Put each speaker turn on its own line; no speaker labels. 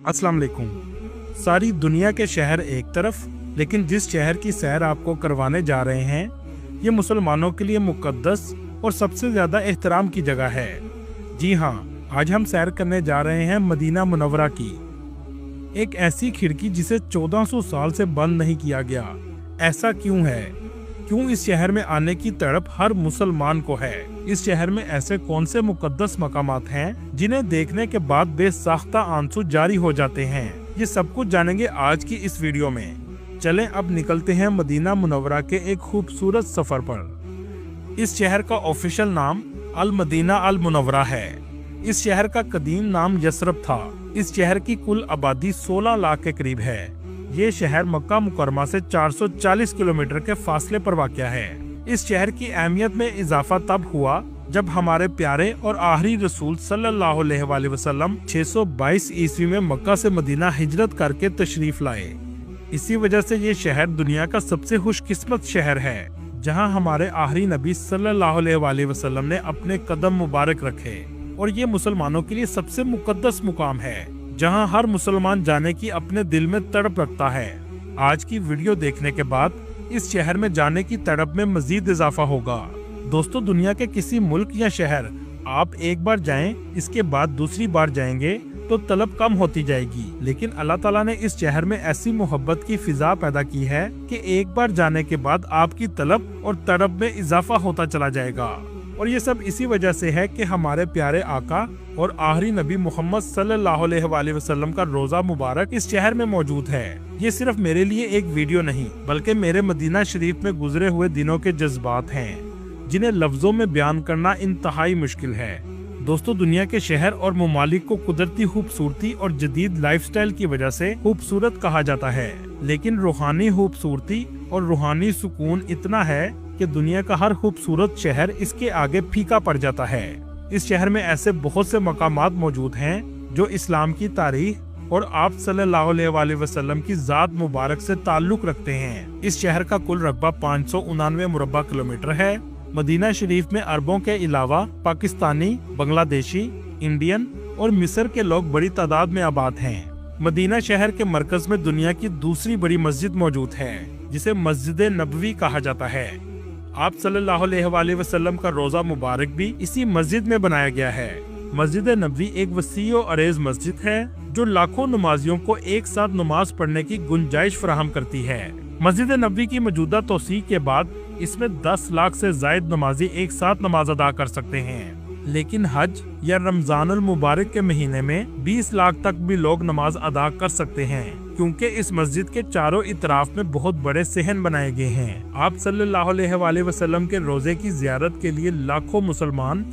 अस्सलाम वालेकुम। सारी दुनिया के शहर एक तरफ, लेकिन जिस शहर की सैर आपको करवाने जा रहे हैं ये मुसलमानों के लिए मुकद्दस और सबसे ज़्यादा एहतराम की जगह है। जी हाँ, आज हम सैर करने जा रहे हैं मदीना मुनव्वरा की, एक ऐसी खिड़की जिसे 1400 साल से बंद नहीं किया गया। ऐसा क्यों है? क्यों इस शहर में आने की तड़प हर मुसलमान को है? इस शहर में ऐसे कौन से मुकद्दस मकामात हैं जिन्हें देखने के बाद बेसाख्ता आंसू जारी हो जाते हैं? ये सब कुछ जानेंगे आज की इस वीडियो में। चलें अब निकलते हैं मदीना मुनव्वरा के एक खूबसूरत सफर पर। इस शहर का ऑफिशियल नाम अल मदीना अल मुनव्वरा है। इस शहर का कदीम नाम यसरब था। इस शहर की कुल आबादी 16 लाख के करीब है। ये शहर मक्का मुकरमा से 440 किलोमीटर के फासले पर वाक़या है। इस शहर की अहमियत में इजाफा तब हुआ जब हमारे प्यारे और आखिरी रसूल सल्लल्लाहु अलैहि वसल्लम 622 ईस्वी में मक्का से मदीना हिजरत करके तशरीफ लाए। इसी वजह से ये शहर दुनिया का सबसे खुशकिस्मत शहर है जहां हमारे आखिरी नबी सल्लल्लाहु अलैहि वसल्लम ने अपने कदम मुबारक रखे, और ये मुसलमानों के लिए सबसे मुकद्दस मुकाम है जहां हर मुसलमान जाने की अपने दिल में तड़प रखता है। आज की वीडियो देखने के बाद इस शहर में जाने की तड़प में मजीद इजाफा होगा। दोस्तों, दुनिया के किसी मुल्क या शहर आप एक बार जाएं, इसके बाद दूसरी बार जाएंगे तो तलब कम होती जाएगी, लेकिन अल्लाह ताला ने इस शहर में ऐसी मोहब्बत की फिजा पैदा की है कि एक बार जाने के बाद आपकी तलब और तड़प में इजाफा होता चला जाएगा। और ये सब इसी वजह से है कि हमारे प्यारे आका और आखिरी नबी मोहम्मद सल्लल्लाहु अलैहि वसल्लम का रोजा मुबारक इस शहर में मौजूद है। ये सिर्फ मेरे लिए एक वीडियो नहीं, बल्कि मेरे मदीना शरीफ में गुजरे हुए दिनों के जज्बात हैं जिन्हें लफ्जों में बयान करना इंतहाई मुश्किल है। दोस्तों, दुनिया के शहर और ममालिक को कुदरती खूबसूरती और जदीद लाइफस्टाइल की वजह से खूबसूरत कहा जाता है, लेकिन रूहानी खूबसूरती और रूहानी सुकून इतना है कि दुनिया का हर खूबसूरत शहर इसके आगे फीका पड़ जाता है। इस शहर में ऐसे बहुत से मकामात मौजूद हैं जो इस्लाम की तारीख और आप सल्लल्लाहु अलैहि वसल्लम की जात मुबारक से ताल्लुक रखते हैं। इस शहर का कुल रकबा 599 मुरब्बा किलोमीटर है। मदीना शरीफ में अरबों के अलावा पाकिस्तानी, बांग्लादेशी, इंडियन और मिस्र के लोग बड़ी तादाद में आबाद हैं। मदीना शहर के मरकज में दुनिया की दूसरी बड़ी मस्जिद मौजूद है जिसे मस्जिद नबवी कहा जाता है। आप सल्लल्लाहु अलैहि वसल्लम का रोजा मुबारक भी इसी मस्जिद में बनाया गया है। मस्जिद नबवी एक वसी और अरेज मस्जिद है जो लाखों नमाजियों को एक साथ नमाज पढ़ने की गुंजाइश फराहम करती है। मस्जिद नबवी की मौजूदा तौसीह के बाद इसमें 10 लाख से जायद नमाजी एक साथ नमाज अदा कर सकते हैं, लेकिन हज या रमजानुल मुबारक के महीने में 20 लाख तक भी लोग नमाज अदा कर सकते हैं, क्योंकि इस मस्जिद के चारों इतराफ में बहुत बड़े सहन बनाए गए हैं। आप सल्लल्लाहु अलैहि वसल्लम के रोजे की जियारत के लिए लाखों मुसलमान